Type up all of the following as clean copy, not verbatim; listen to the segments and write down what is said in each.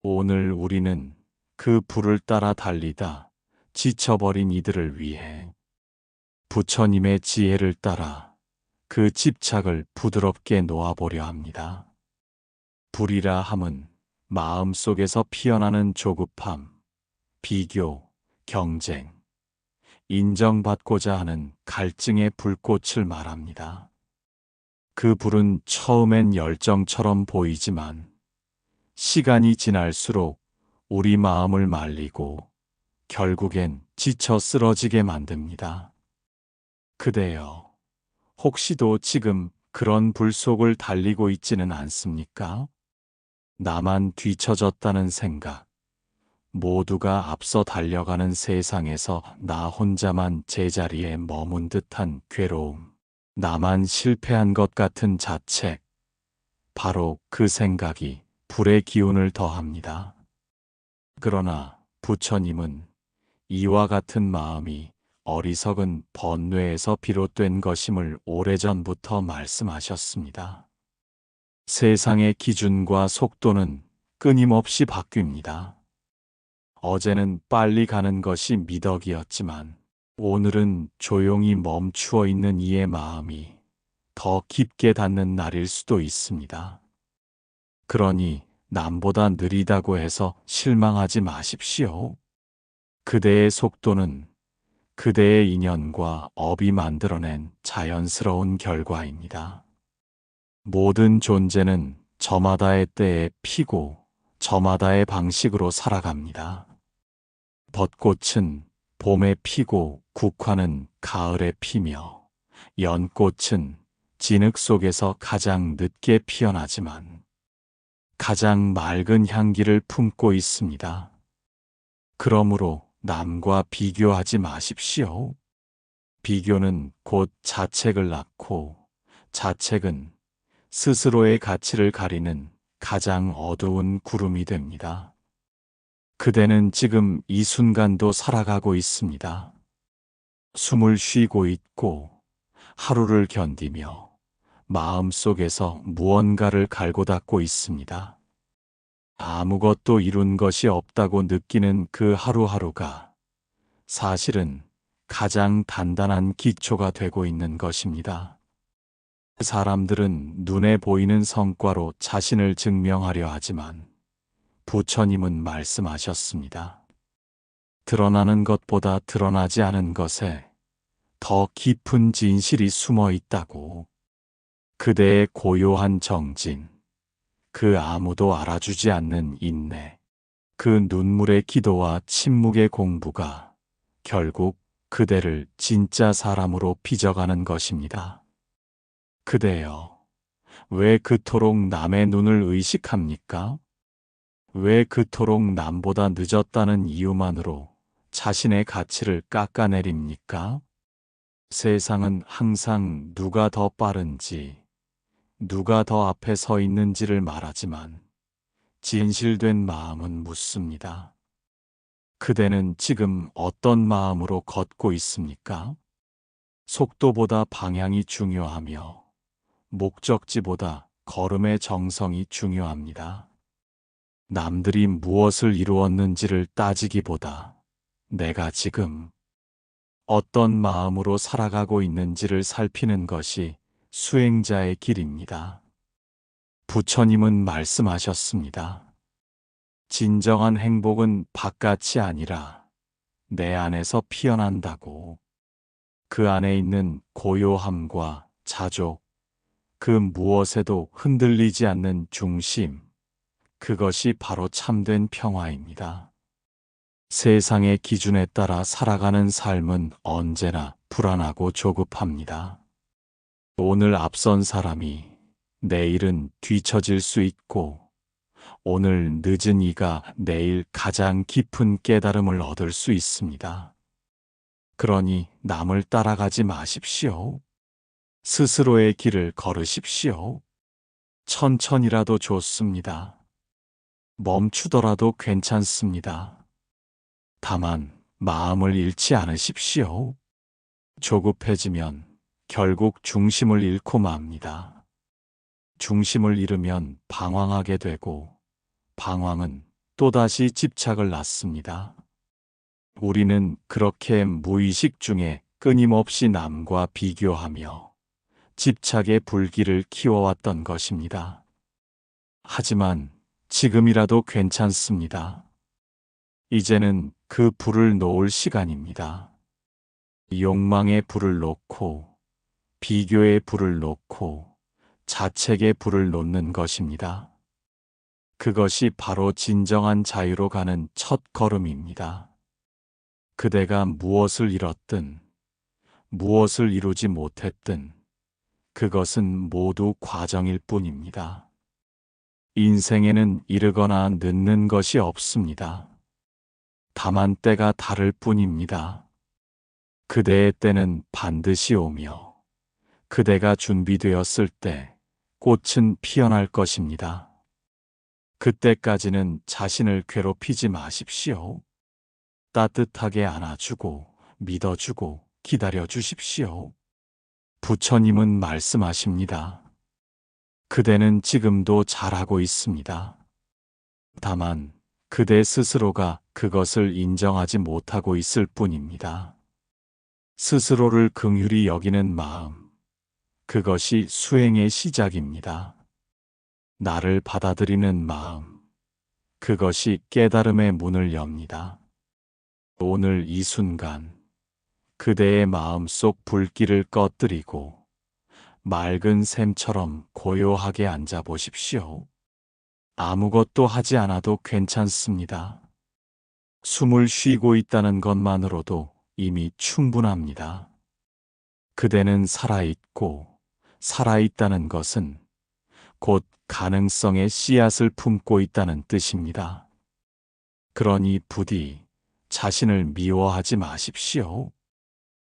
오늘 우리는 그 불을 따라 달리다 지쳐버린 이들을 위해 부처님의 지혜를 따라 그 집착을 부드럽게 놓아보려 합니다. 불이라 함은 마음속에서 피어나는 조급함, 비교, 경쟁, 인정받고자 하는 갈증의 불꽃을 말합니다. 그 불은 처음엔 열정처럼 보이지만 시간이 지날수록 우리 마음을 말리고 결국엔 지쳐 쓰러지게 만듭니다. 그대여, 혹시도 지금 그런 불 속을 달리고 있지는 않습니까? 나만 뒤처졌다는 생각, 모두가 앞서 달려가는 세상에서 나 혼자만 제자리에 머문 듯한 괴로움, 나만 실패한 것 같은 자책, 바로 그 생각이 불의 기운을 더합니다. 그러나 부처님은 이와 같은 마음이 어리석은 번뇌에서 비롯된 것임을 오래전부터 말씀하셨습니다. 세상의 기준과 속도는 끊임없이 바뀝니다. 어제는 빨리 가는 것이 미덕이었지만 오늘은 조용히 멈추어 있는 이의 마음이 더 깊게 닿는 날일 수도 있습니다. 그러니 남보다 느리다고 해서 실망하지 마십시오. 그대의 속도는 그대의 인연과 업이 만들어낸 자연스러운 결과입니다. 모든 존재는 저마다의 때에 피고 저마다의 방식으로 살아갑니다. 벚꽃은 봄에 피고 국화는 가을에 피며 연꽃은 진흙 속에서 가장 늦게 피어나지만 가장 맑은 향기를 품고 있습니다. 그러므로 남과 비교하지 마십시오. 비교는 곧 자책을 낳고 자책은 스스로의 가치를 가리는 가장 어두운 구름이 됩니다. 그대는 지금 이 순간도 살아가고 있습니다. 숨을 쉬고 있고 하루를 견디며 마음속에서 무언가를 갈고 닦고 있습니다. 아무것도 이룬 것이 없다고 느끼는 그 하루하루가 사실은 가장 단단한 기초가 되고 있는 것입니다. 사람들은 눈에 보이는 성과로 자신을 증명하려 하지만 부처님은 말씀하셨습니다. 드러나는 것보다 드러나지 않은 것에 더 깊은 진실이 숨어 있다고. 그대의 고요한 정진, 그 아무도 알아주지 않는 인내, 그 눈물의 기도와 침묵의 공부가 결국 그대를 진짜 사람으로 빚어가는 것입니다. 그대여, 왜 그토록 남의 눈을 의식합니까? 왜 그토록 남보다 늦었다는 이유만으로 자신의 가치를 깎아내립니까? 세상은 항상 누가 더 빠른지, 누가 더 앞에 서 있는지를 말하지만 진실된 마음은 묻습니다. 그대는 지금 어떤 마음으로 걷고 있습니까? 속도보다 방향이 중요하며 목적지보다 걸음의 정성이 중요합니다. 남들이 무엇을 이루었는지를 따지기보다 내가 지금 어떤 마음으로 살아가고 있는지를 살피는 것이 수행자의 길입니다. 부처님은 말씀하셨습니다. 진정한 행복은 바깥이 아니라 내 안에서 피어난다고. 그 안에 있는 고요함과 자족, 그 무엇에도 흔들리지 않는 중심, 그것이 바로 참된 평화입니다. 세상의 기준에 따라 살아가는 삶은 언제나 불안하고 조급합니다. 오늘 앞선 사람이 내일은 뒤처질 수 있고, 오늘 늦은 이가 내일 가장 깊은 깨달음을 얻을 수 있습니다. 그러니 남을 따라가지 마십시오. 스스로의 길을 걸으십시오. 천천히라도 좋습니다. 멈추더라도 괜찮습니다. 다만 마음을 잃지 않으십시오. 조급해지면 결국 중심을 잃고 맙니다. 중심을 잃으면 방황하게 되고 방황은 또다시 집착을 낳습니다. 우리는 그렇게 무의식 중에 끊임없이 남과 비교하며 집착의 불길을 키워왔던 것입니다. 하지만 지금이라도 괜찮습니다. 이제는 그 불을 놓을 시간입니다. 욕망의 불을 놓고, 비교의 불을 놓고, 자책의 불을 놓는 것입니다. 그것이 바로 진정한 자유로 가는 첫 걸음입니다. 그대가 무엇을 잃었든, 무엇을 이루지 못했든, 그것은 모두 과정일 뿐입니다. 인생에는 이르거나 늦는 것이 없습니다. 다만 때가 다를 뿐입니다. 그대의 때는 반드시 오며, 그대가 준비되었을 때 꽃은 피어날 것입니다. 그때까지는 자신을 괴롭히지 마십시오. 따뜻하게 안아주고, 믿어주고, 기다려주십시오. 부처님은 말씀하십니다. 그대는 지금도 잘하고 있습니다. 다만 그대 스스로가 그것을 인정하지 못하고 있을 뿐입니다. 스스로를 긍휼히 여기는 마음, 그것이 수행의 시작입니다. 나를 받아들이는 마음, 그것이 깨달음의 문을 엽니다. 오늘 이 순간, 그대의 마음속 불길을 꺼뜨리고 맑은 샘처럼 고요하게 앉아 보십시오. 아무것도 하지 않아도 괜찮습니다. 숨을 쉬고 있다는 것만으로도 이미 충분합니다. 그대는 살아있고, 살아있다는 것은 곧 가능성의 씨앗을 품고 있다는 뜻입니다. 그러니 부디 자신을 미워하지 마십시오.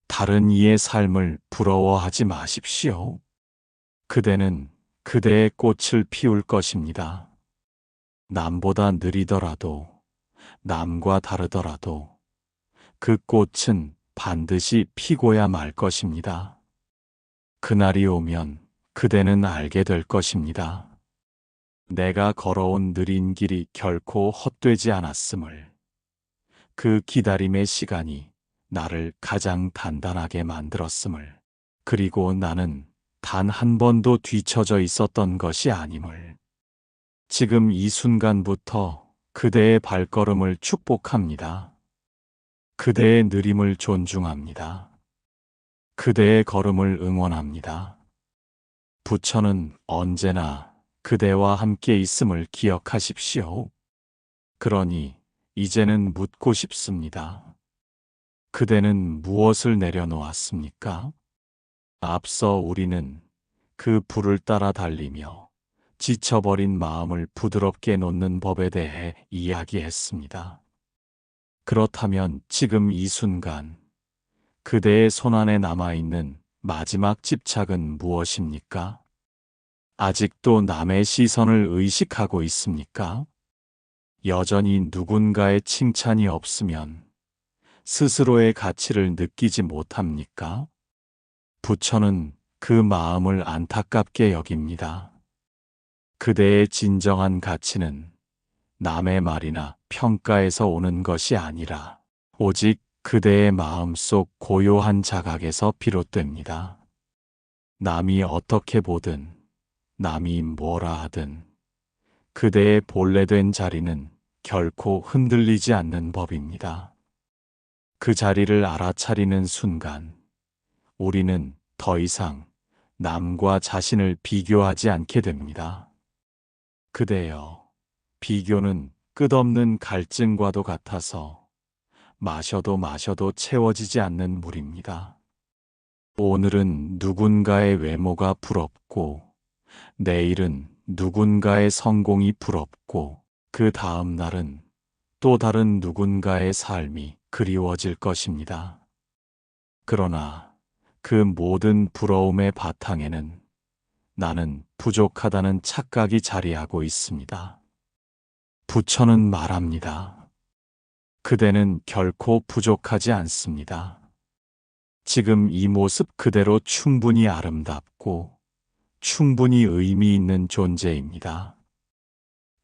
다른 이의 삶을 부러워하지 마십시오. 그대는 그대의 꽃을 피울 것입니다. 남보다 느리더라도, 남과 다르더라도 그 꽃은 반드시 피고야 말 것입니다. 그날이 오면 그대는 알게 될 것입니다. 내가 걸어온 느린 길이 결코 헛되지 않았음을, 그 기다림의 시간이 나를 가장 단단하게 만들었음을, 그리고 나는 단 한 번도 뒤처져 있었던 것이 아님을, 지금 이 순간부터 그대의 발걸음을 축복합니다. 그대의 느림을 존중합니다. 그대의 걸음을 응원합니다. 부처는 언제나 그대와 함께 있음을 기억하십시오. 그러니 이제는 묻고 싶습니다. 그대는 무엇을 내려놓았습니까? 앞서 우리는 그 불을 따라 달리며 지쳐버린 마음을 부드럽게 놓는 법에 대해 이야기했습니다. 그렇다면 지금 이 순간 그대의 손안에 남아있는 마지막 집착은 무엇입니까? 아직도 남의 시선을 의식하고 있습니까? 여전히 누군가의 칭찬이 없으면 스스로의 가치를 느끼지 못합니까? 부처는 그 마음을 안타깝게 여깁니다. 그대의 진정한 가치는 남의 말이나 평가에서 오는 것이 아니라 오직 그대의 마음속 고요한 자각에서 비롯됩니다. 남이 어떻게 보든, 남이 뭐라 하든 그대의 본래된 자리는 결코 흔들리지 않는 법입니다. 그 자리를 알아차리는 순간 우리는 더 이상 남과 자신을 비교하지 않게 됩니다. 그대여, 비교는 끝없는 갈증과도 같아서 마셔도 마셔도 채워지지 않는 물입니다. 오늘은 누군가의 외모가 부럽고, 내일은 누군가의 성공이 부럽고, 그 다음 날은 또 다른 누군가의 삶이 그리워질 것입니다. 그러나 그 모든 부러움의 바탕에는 나는 부족하다는 착각이 자리하고 있습니다. 부처는 말합니다. 그대는 결코 부족하지 않습니다. 지금 이 모습 그대로 충분히 아름답고 충분히 의미 있는 존재입니다.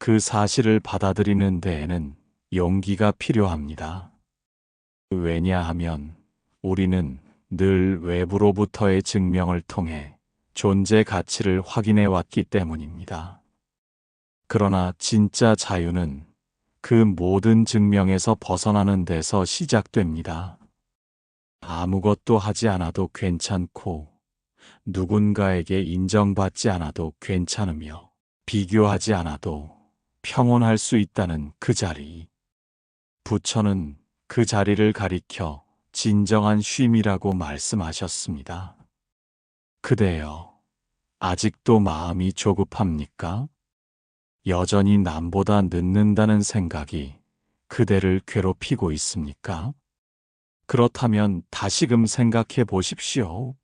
그 사실을 받아들이는 데에는 용기가 필요합니다. 왜냐하면 우리는 늘 외부로부터의 증명을 통해 존재 가치를 확인해 왔기 때문입니다. 그러나 진짜 자유는 그 모든 증명에서 벗어나는 데서 시작됩니다. 아무것도 하지 않아도 괜찮고 누군가에게 인정받지 않아도 괜찮으며 비교하지 않아도 평온할 수 있다는 그 자리. 부처는 그 자리를 가리켜 진정한 쉼이라고 말씀하셨습니다. 그대여, 아직도 마음이 조급합니까? 여전히 남보다 늦는다는 생각이 그대를 괴롭히고 있습니까? 그렇다면 다시금 생각해 보십시오.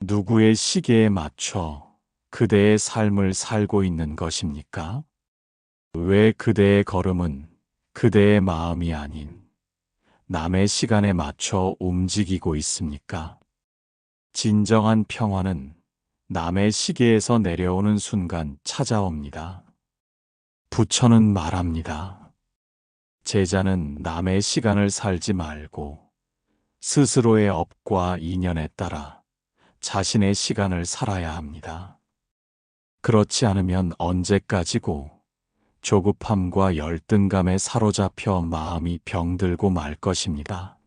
누구의 시계에 맞춰 그대의 삶을 살고 있는 것입니까? 왜 그대의 걸음은 그대의 마음이 아닌 남의 시간에 맞춰 움직이고 있습니까? 진정한 평화는 남의 시계에서 내려오는 순간 찾아옵니다. 부처는 말합니다. 제자는 남의 시간을 살지 말고 스스로의 업과 인연에 따라 자신의 시간을 살아야 합니다. 그렇지 않으면 언제까지고 조급함과 열등감에 사로잡혀 마음이 병들고 말 것입니다.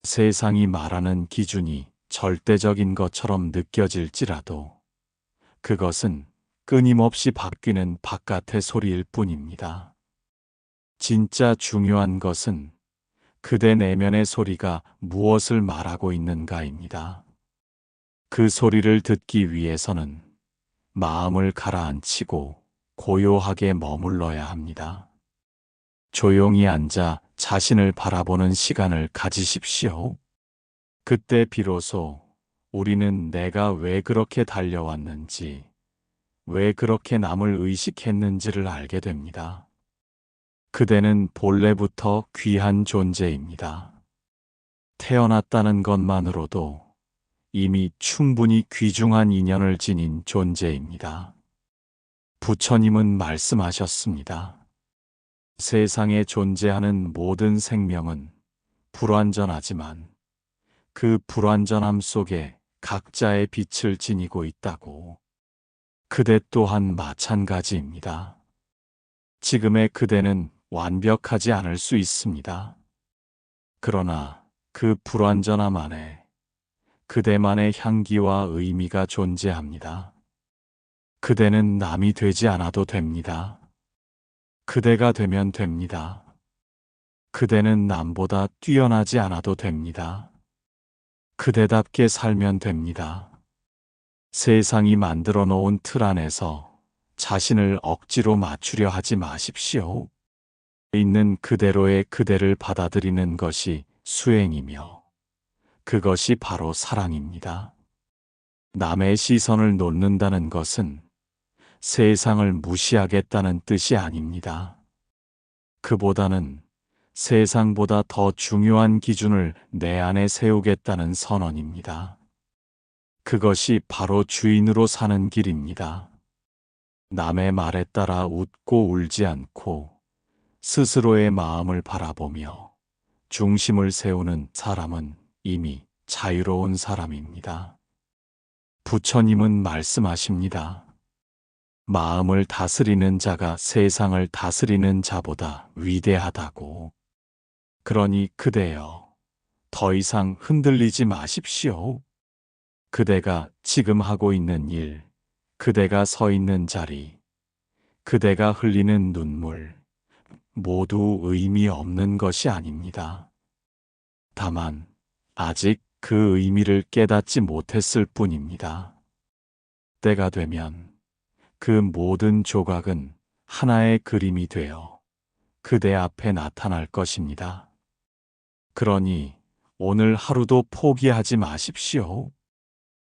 세상이 말하는 기준이 절대적인 것처럼 느껴질지라도 그것은 끊임없이 바뀌는 바깥의 소리일 뿐입니다. 진짜 중요한 것은 그대 내면의 소리가 무엇을 말하고 있는가입니다. 그 소리를 듣기 위해서는 마음을 가라앉히고 고요하게 머물러야 합니다. 조용히 앉아 자신을 바라보는 시간을 가지십시오. 그때 비로소 우리는 내가 왜 그렇게 달려왔는지, 왜 그렇게 남을 의식했는지를 알게 됩니다. 그대는 본래부터 귀한 존재입니다. 태어났다는 것만으로도 이미 충분히 귀중한 인연을 지닌 존재입니다. 부처님은 말씀하셨습니다. 세상에 존재하는 모든 생명은 불완전하지만 그 불완전함 속에 각자의 빛을 지니고 있다고. 그대 또한 마찬가지입니다. 지금의 그대는 완벽하지 않을 수 있습니다. 그러나 그 불완전함 안에 그대만의 향기와 의미가 존재합니다. 그대는 남이 되지 않아도 됩니다. 그대가 되면 됩니다. 그대는 남보다 뛰어나지 않아도 됩니다. 그대답게 살면 됩니다. 세상이 만들어 놓은 틀 안에서 자신을 억지로 맞추려 하지 마십시오. 있는 그대로의 그대를 받아들이는 것이 수행이며 그것이 바로 사랑입니다. 남의 시선을 놓는다는 것은 세상을 무시하겠다는 뜻이 아닙니다. 그보다는 세상보다 더 중요한 기준을 내 안에 세우겠다는 선언입니다. 그것이 바로 주인으로 사는 길입니다. 남의 말에 따라 웃고 울지 않고 스스로의 마음을 바라보며 중심을 세우는 사람은 이미 자유로운 사람입니다. 부처님은 말씀하십니다. 마음을 다스리는 자가 세상을 다스리는 자보다 위대하다고. 그러니 그대여, 더 이상 흔들리지 마십시오. 그대가 지금 하고 있는 일, 그대가 서 있는 자리, 그대가 흘리는 눈물, 모두 의미 없는 것이 아닙니다. 다만 아직 그 의미를 깨닫지 못했을 뿐입니다. 때가 되면 그 모든 조각은 하나의 그림이 되어 그대 앞에 나타날 것입니다. 그러니 오늘 하루도 포기하지 마십시오.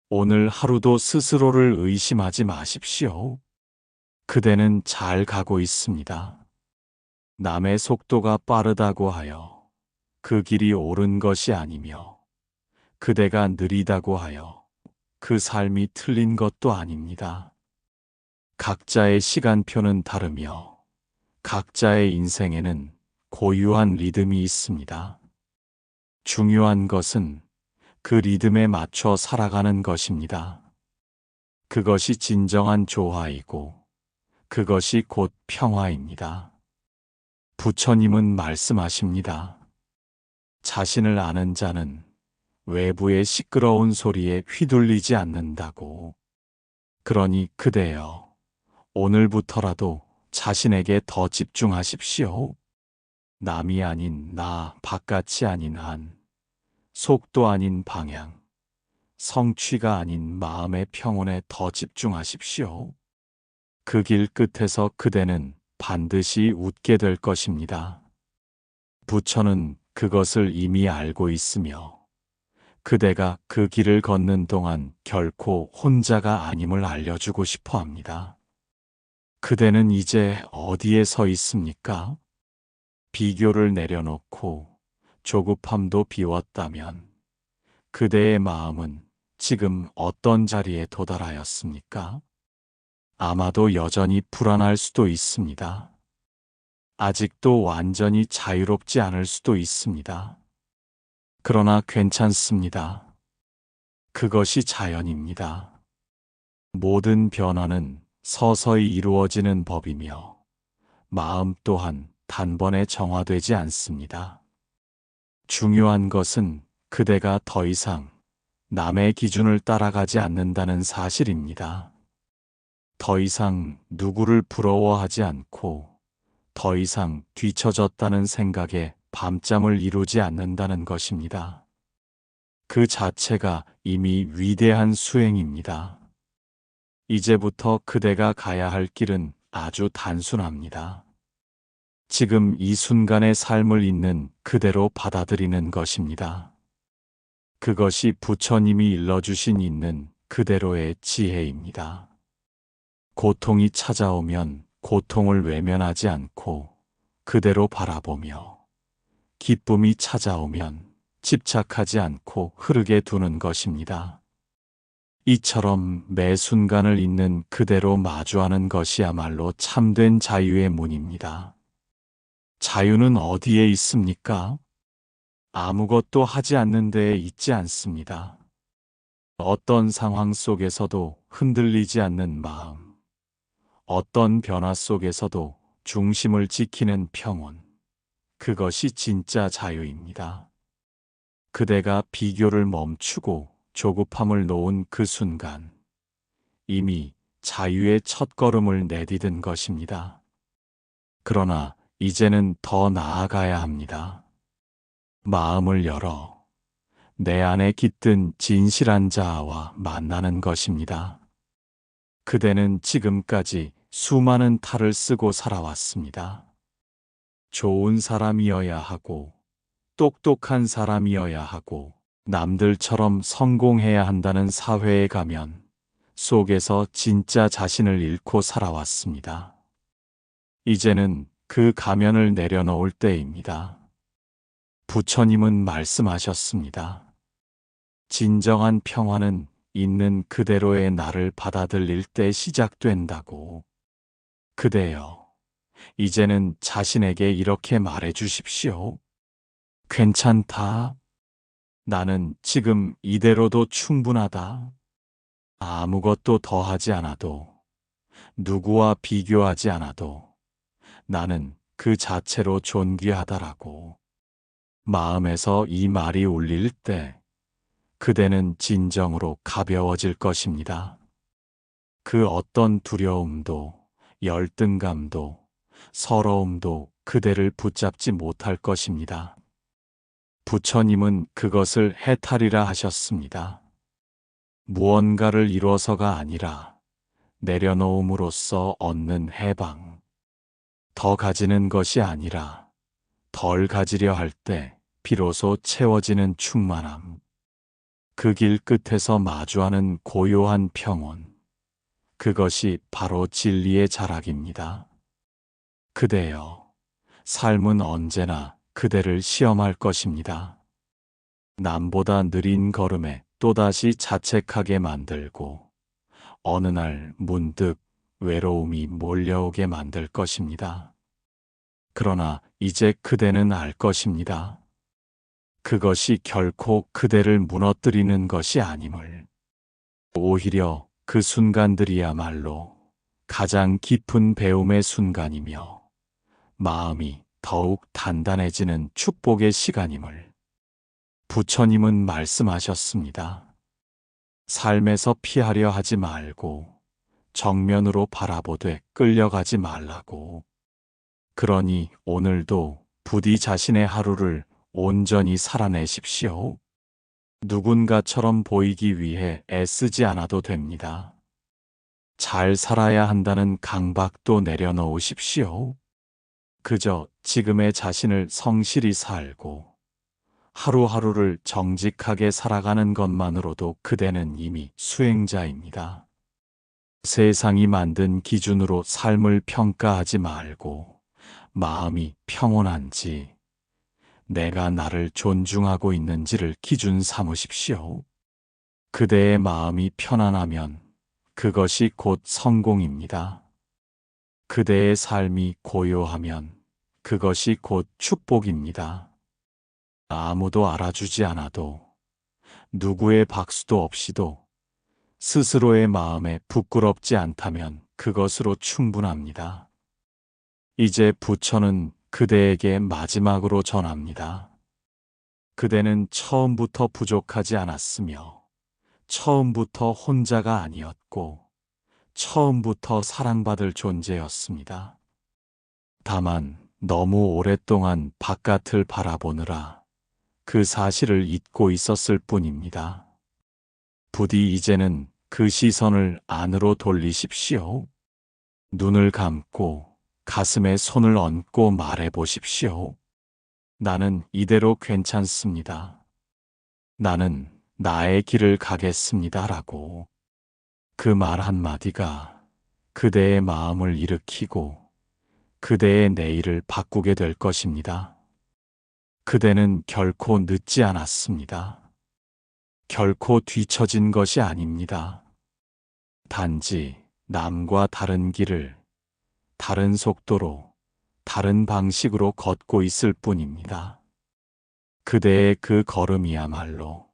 오늘 하루도 스스로를 의심하지 마십시오. 그대는 잘 가고 있습니다. 남의 속도가 빠르다고 하여 그 길이 옳은 것이 아니며 그대가 느리다고 하여 그 삶이 틀린 것도 아닙니다. 각자의 시간표는 다르며 각자의 인생에는 고유한 리듬이 있습니다. 중요한 것은 그 리듬에 맞춰 살아가는 것입니다. 그것이 진정한 조화이고 그것이 곧 평화입니다. 부처님은 말씀하십니다. 자신을 아는 자는 외부의 시끄러운 소리에 휘둘리지 않는다고. 그러니 그대여, 오늘부터라도 자신에게 더 집중하십시오. 남이 아닌 나, 바깥이 아닌 한, 속도 아닌 방향, 성취가 아닌 마음의 평온에 더 집중하십시오. 그 길 끝에서 그대는 반드시 웃게 될 것입니다. 부처는 그것을 이미 알고 있으며 그대가 그 길을 걷는 동안 결코 혼자가 아님을 알려주고 싶어 합니다. 그대는 이제 어디에 서 있습니까? 비교를 내려놓고 조급함도 비웠다면 그대의 마음은 지금 어떤 자리에 도달하였습니까? 아마도 여전히 불안할 수도 있습니다. 아직도 완전히 자유롭지 않을 수도 있습니다. 그러나 괜찮습니다. 그것이 자연입니다. 모든 변화는 서서히 이루어지는 법이며 마음 또한 단번에 정화되지 않습니다. 중요한 것은 그대가 더 이상 남의 기준을 따라가지 않는다는 사실입니다. 더 이상 누구를 부러워하지 않고 더 이상 뒤처졌다는 생각에 밤잠을 이루지 않는다는 것입니다. 그 자체가 이미 위대한 수행입니다. 이제부터 그대가 가야 할 길은 아주 단순합니다. 지금 이 순간의 삶을 있는 그대로 받아들이는 것입니다. 그것이 부처님이 일러주신 있는 그대로의 지혜입니다. 고통이 찾아오면 고통을 외면하지 않고 그대로 바라보며 기쁨이 찾아오면 집착하지 않고 흐르게 두는 것입니다. 이처럼 매 순간을 있는 그대로 마주하는 것이야말로 참된 자유의 문입니다. 자유는 어디에 있습니까? 아무것도 하지 않는 데에 있지 않습니다. 어떤 상황 속에서도 흔들리지 않는 마음, 어떤 변화 속에서도 중심을 지키는 평온, 그것이 진짜 자유입니다. 그대가 비교를 멈추고 조급함을 놓은 그 순간, 이미 자유의 첫걸음을 내디딘 것입니다. 그러나 이제는 더 나아가야 합니다. 마음을 열어 내 안에 깃든 진실한 자아와 만나는 것입니다. 그대는 지금까지 수많은 탈을 쓰고 살아왔습니다. 좋은 사람이어야 하고, 똑똑한 사람이어야 하고, 남들처럼 성공해야 한다는 사회의 가면 속에서 진짜 자신을 잃고 살아왔습니다. 이제는 그 가면을 내려놓을 때입니다. 부처님은 말씀하셨습니다. 진정한 평화는 있는 그대로의 나를 받아들일 때 시작된다고. 그대여, 이제는 자신에게 이렇게 말해 주십시오. 괜찮다. 나는 지금 이대로도 충분하다. 아무것도 더 하지 않아도, 누구와 비교하지 않아도 나는 그 자체로 존귀하다라고. 마음에서 이 말이 울릴 때 그대는 진정으로 가벼워질 것입니다. 그 어떤 두려움도, 열등감도, 서러움도 그대를 붙잡지 못할 것입니다. 부처님은 그것을 해탈이라 하셨습니다. 무언가를 이뤄서가 아니라 내려놓음으로써 얻는 해방. 더 가지는 것이 아니라 덜 가지려 할 때 비로소 채워지는 충만함. 그 길 끝에서 마주하는 고요한 평온. 그것이 바로 진리의 자락입니다. 그대여, 삶은 언제나 그대를 시험할 것입니다. 남보다 느린 걸음에 또다시 자책하게 만들고 어느 날 문득 외로움이 몰려오게 만들 것입니다. 그러나 이제 그대는 알 것입니다. 그것이 결코 그대를 무너뜨리는 것이 아님을. 오히려 그 순간들이야말로 가장 깊은 배움의 순간이며 마음이 더욱 단단해지는 축복의 시간임을 부처님은 말씀하셨습니다. 삶에서 피하려 하지 말고 정면으로 바라보되 끌려가지 말라고. 그러니 오늘도 부디 자신의 하루를 온전히 살아내십시오. 누군가처럼 보이기 위해 애쓰지 않아도 됩니다. 잘 살아야 한다는 강박도 내려놓으십시오. 그저 지금의 자신을 성실히 살고 하루하루를 정직하게 살아가는 것만으로도 그대는 이미 수행자입니다. 세상이 만든 기준으로 삶을 평가하지 말고 마음이 평온한지, 내가 나를 존중하고 있는지를 기준 삼으십시오. 그대의 마음이 편안하면 그것이 곧 성공입니다. 그대의 삶이 고요하면 그것이 곧 축복입니다. 아무도 알아주지 않아도, 누구의 박수도 없이도 스스로의 마음에 부끄럽지 않다면 그것으로 충분합니다. 이제 부처는 그대에게 마지막으로 전합니다. 그대는 처음부터 부족하지 않았으며, 처음부터 혼자가 아니었고, 처음부터 사랑받을 존재였습니다. 다만 너무 오랫동안 바깥을 바라보느라 그 사실을 잊고 있었을 뿐입니다. 부디 이제는 그 시선을 안으로 돌리십시오. 눈을 감고 가슴에 손을 얹고 말해 보십시오. 나는 이대로 괜찮습니다. 나는 나의 길을 가겠습니다. 라고. 그 말 한마디가 그대의 마음을 일으키고 그대의 내일을 바꾸게 될 것입니다. 그대는 결코 늦지 않았습니다. 결코 뒤처진 것이 아닙니다. 단지 남과 다른 길을 다른 속도로, 다른 방식으로 걷고 있을 뿐입니다. 그대의 그 걸음이야말로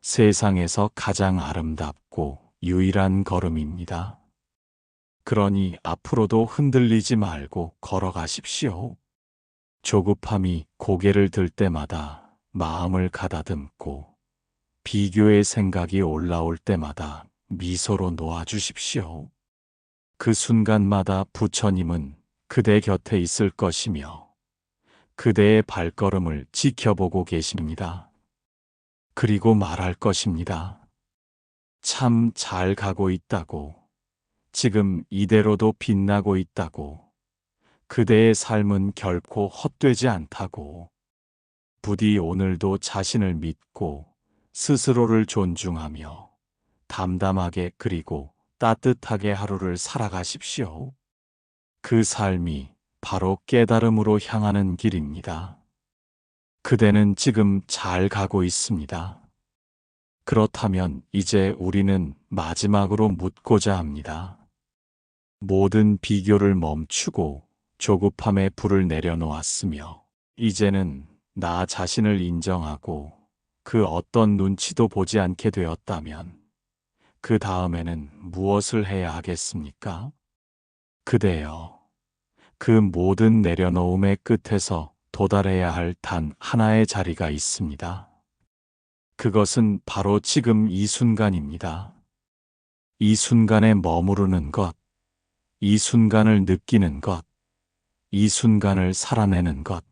세상에서 가장 아름답고 유일한 걸음입니다. 그러니 앞으로도 흔들리지 말고 걸어가십시오. 조급함이 고개를 들 때마다 마음을 가다듬고 비교의 생각이 올라올 때마다 미소로 놓아주십시오. 그 순간마다 부처님은 그대 곁에 있을 것이며 그대의 발걸음을 지켜보고 계십니다. 그리고 말할 것입니다. 참 잘 가고 있다고, 지금 이대로도 빛나고 있다고, 그대의 삶은 결코 헛되지 않다고. 부디 오늘도 자신을 믿고 스스로를 존중하며 담담하게 그리고 따뜻하게 하루를 살아가십시오. 그 삶이 바로 깨달음으로 향하는 길입니다. 그대는 지금 잘 가고 있습니다. 그렇다면 이제 우리는 마지막으로 묻고자 합니다. 모든 비교를 멈추고 조급함의 불을 내려놓았으며, 이제는 나 자신을 인정하고 그 어떤 눈치도 보지 않게 되었다면 그 다음에는 무엇을 해야 하겠습니까? 그대여, 그 모든 내려놓음의 끝에서 도달해야 할 단 하나의 자리가 있습니다. 그것은 바로 지금 이 순간입니다. 이 순간에 머무르는 것, 이 순간을 느끼는 것, 이 순간을 살아내는 것.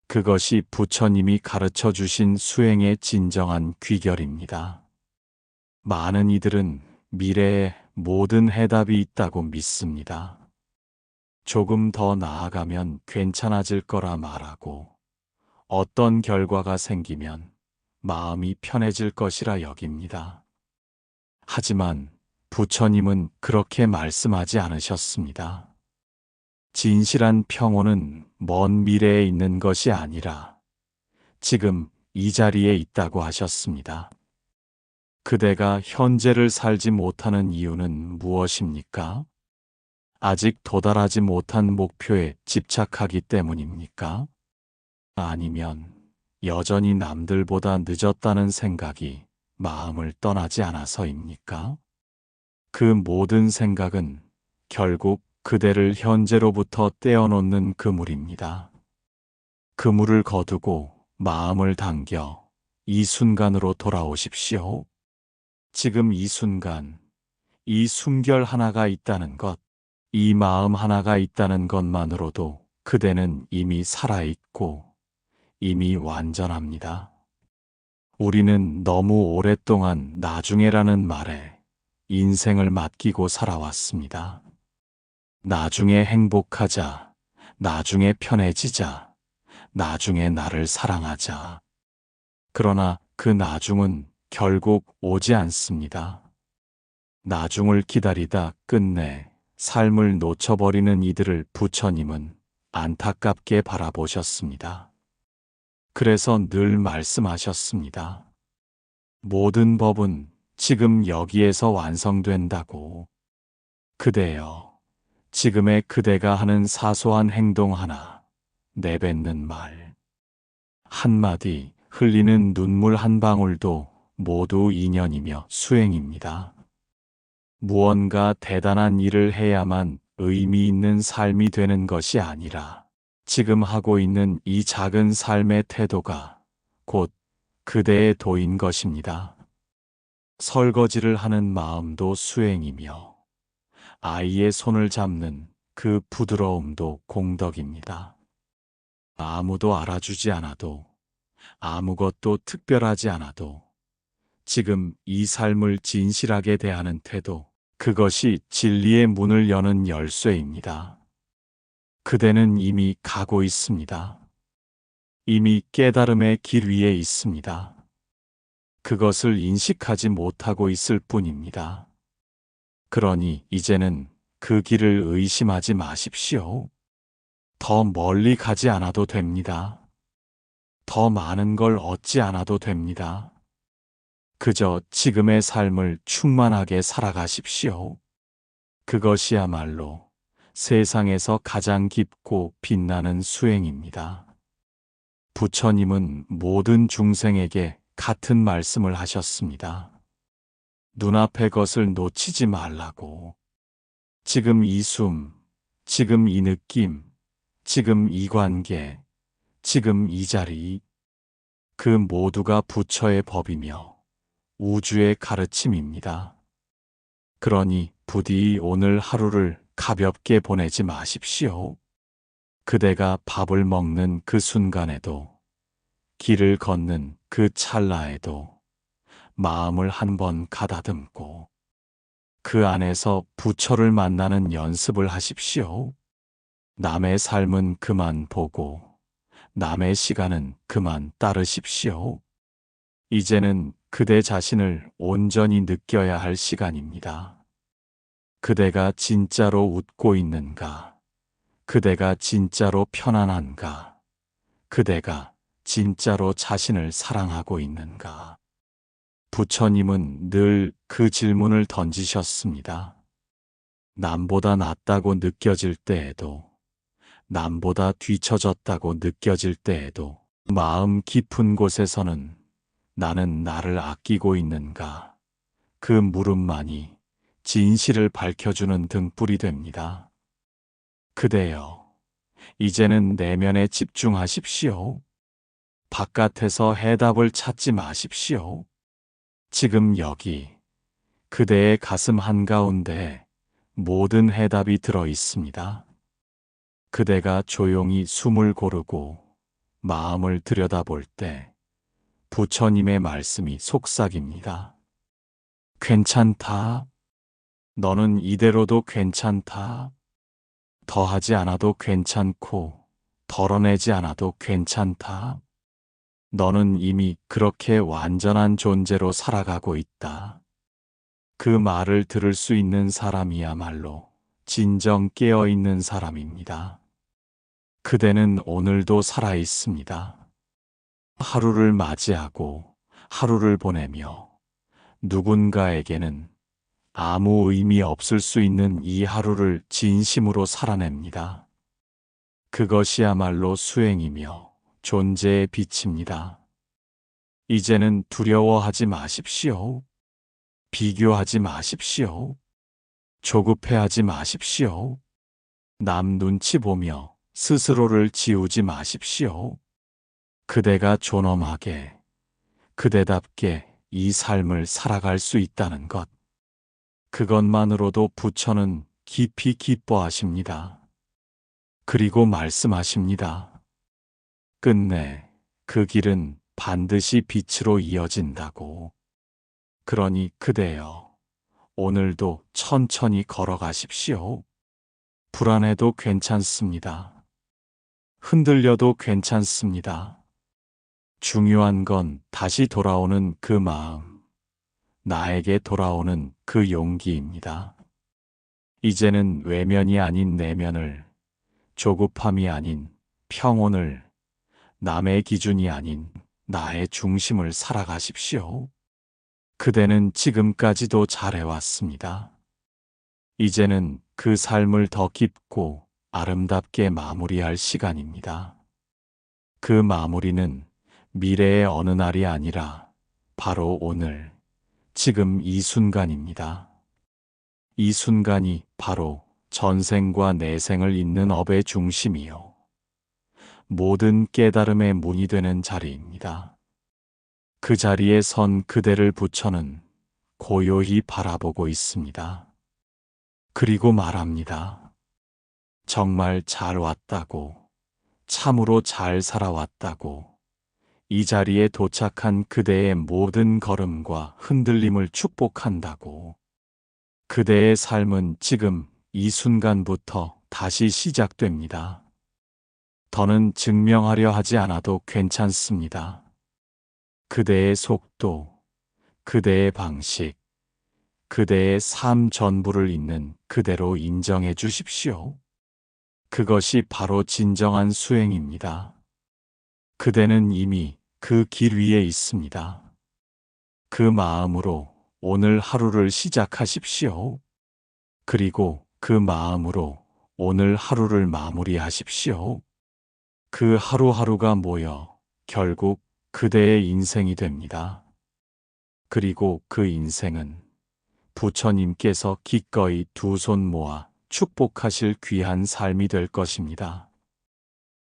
그것이 부처님이 가르쳐 주신 수행의 진정한 귀결입니다. 많은 이들은 미래에 모든 해답이 있다고 믿습니다. 조금 더 나아가면 괜찮아질 거라 말하고, 어떤 결과가 생기면 마음이 편해질 것이라 여깁니다. 하지만 부처님은 그렇게 말씀하지 않으셨습니다. 진실한 평온은 먼 미래에 있는 것이 아니라 지금 이 자리에 있다고 하셨습니다. 그대가 현재를 살지 못하는 이유는 무엇입니까? 아직 도달하지 못한 목표에 집착하기 때문입니까? 아니면 여전히 남들보다 늦었다는 생각이 마음을 떠나지 않아서입니까? 그 모든 생각은 결국 그대를 현재로부터 떼어놓는 그물입니다. 그물을 거두고 마음을 당겨 이 순간으로 돌아오십시오. 지금 이 순간, 이 숨결 하나가 있다는 것, 이 마음 하나가 있다는 것만으로도 그대는 이미 살아있고 이미 완전합니다. 우리는 너무 오랫동안 나중에라는 말에 인생을 맡기고 살아왔습니다. 나중에 행복하자, 나중에 편해지자, 나중에 나를 사랑하자. 그러나 그 나중은 결국 오지 않습니다. 나중을 기다리다 끝내 삶을 놓쳐버리는 이들을 부처님은 안타깝게 바라보셨습니다. 그래서 늘 말씀하셨습니다. 모든 법은 지금 여기에서 완성된다고. 그대여, 지금의 그대가 하는 사소한 행동 하나, 내뱉는 말, 한마디, 흘리는 눈물 한 방울도 모두 인연이며 수행입니다. 무언가 대단한 일을 해야만 의미 있는 삶이 되는 것이 아니라 지금 하고 있는 이 작은 삶의 태도가 곧 그대의 도인 것입니다. 설거지를 하는 마음도 수행이며 아이의 손을 잡는 그 부드러움도 공덕입니다. 아무도 알아주지 않아도 아무것도 특별하지 않아도 지금 이 삶을 진실하게 대하는 태도, 그것이 진리의 문을 여는 열쇠입니다. 그대는 이미 가고 있습니다. 이미 깨달음의 길 위에 있습니다. 그것을 인식하지 못하고 있을 뿐입니다. 그러니 이제는 그 길을 의심하지 마십시오. 더 멀리 가지 않아도 됩니다. 더 많은 걸 얻지 않아도 됩니다. 그저 지금의 삶을 충만하게 살아가십시오. 그것이야말로 세상에서 가장 깊고 빛나는 수행입니다. 부처님은 모든 중생에게 같은 말씀을 하셨습니다. 눈앞의 것을 놓치지 말라고. 지금 이 숨, 지금 이 느낌, 지금 이 관계, 지금 이 자리, 그 모두가 부처의 법이며 우주의 가르침입니다. 그러니 부디 오늘 하루를 가볍게 보내지 마십시오. 그대가 밥을 먹는 그 순간에도, 길을 걷는 그 찰나에도 마음을 한번 가다듬고 그 안에서 부처를 만나는 연습을 하십시오. 남의 삶은 그만 보고 남의 시간은 그만 따르십시오. 이제는 그대 자신을 온전히 느껴야 할 시간입니다. 그대가 진짜로 웃고 있는가? 그대가 진짜로 편안한가? 그대가 진짜로 자신을 사랑하고 있는가? 부처님은 늘 그 질문을 던지셨습니다. 남보다 낫다고 느껴질 때에도, 남보다 뒤처졌다고 느껴질 때에도 마음 깊은 곳에서는 나는 나를 아끼고 있는가? 그 물음만이 진실을 밝혀주는 등불이 됩니다. 그대여, 이제는 내면에 집중하십시오. 바깥에서 해답을 찾지 마십시오. 지금 여기 그대의 가슴 한가운데 모든 해답이 들어 있습니다. 그대가 조용히 숨을 고르고 마음을 들여다볼 때 부처님의 말씀이 속삭입니다. 괜찮다. 너는 이대로도 괜찮다. 더하지 않아도 괜찮고 덜어내지 않아도 괜찮다. 너는 이미 그렇게 완전한 존재로 살아가고 있다. 그 말을 들을 수 있는 사람이야말로 진정 깨어있는 사람입니다. 그대는 오늘도 살아 있습니다. 하루를 맞이하고 하루를 보내며 누군가에게는 아무 의미 없을 수 있는 이 하루를 진심으로 살아냅니다. 그것이야말로 수행이며 존재의 빛입니다. 이제는 두려워하지 마십시오. 비교하지 마십시오. 조급해하지 마십시오. 남 눈치 보며 스스로를 지우지 마십시오. 그대가 존엄하게, 그대답게 이 삶을 살아갈 수 있다는 것. 그것만으로도 부처는 깊이 기뻐하십니다. 그리고 말씀하십니다. 끝내 그 길은 반드시 빛으로 이어진다고. 그러니 그대여, 오늘도 천천히 걸어가십시오. 불안해도 괜찮습니다. 흔들려도 괜찮습니다. 중요한 건 다시 돌아오는 그 마음, 나에게 돌아오는 그 용기입니다. 이제는 외면이 아닌 내면을, 조급함이 아닌 평온을, 남의 기준이 아닌 나의 중심을 살아가십시오. 그대는 지금까지도 잘해왔습니다. 이제는 그 삶을 더 깊고 아름답게 마무리할 시간입니다. 그 마무리는 미래의 어느 날이 아니라 바로 오늘, 지금 이 순간입니다. 이 순간이 바로 전생과 내생을 잇는 업의 중심이요. 모든 깨달음의 문이 되는 자리입니다. 그 자리에 선 그대를 부처는 고요히 바라보고 있습니다. 그리고 말합니다. 정말 잘 왔다고, 참으로 잘 살아왔다고, 이 자리에 도착한 그대의 모든 걸음과 흔들림을 축복한다고. 그대의 삶은 지금 이 순간부터 다시 시작됩니다. 더는 증명하려 하지 않아도 괜찮습니다. 그대의 속도, 그대의 방식, 그대의 삶 전부를 있는 그대로 인정해 주십시오. 그것이 바로 진정한 수행입니다. 그대는 이미 그 길 위에 있습니다. 그 마음으로 오늘 하루를 시작하십시오. 그리고 그 마음으로 오늘 하루를 마무리하십시오. 그 하루하루가 모여 결국 그대의 인생이 됩니다. 그리고 그 인생은 부처님께서 기꺼이 두 손 모아 축복하실 귀한 삶이 될 것입니다.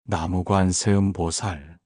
나무관세음보살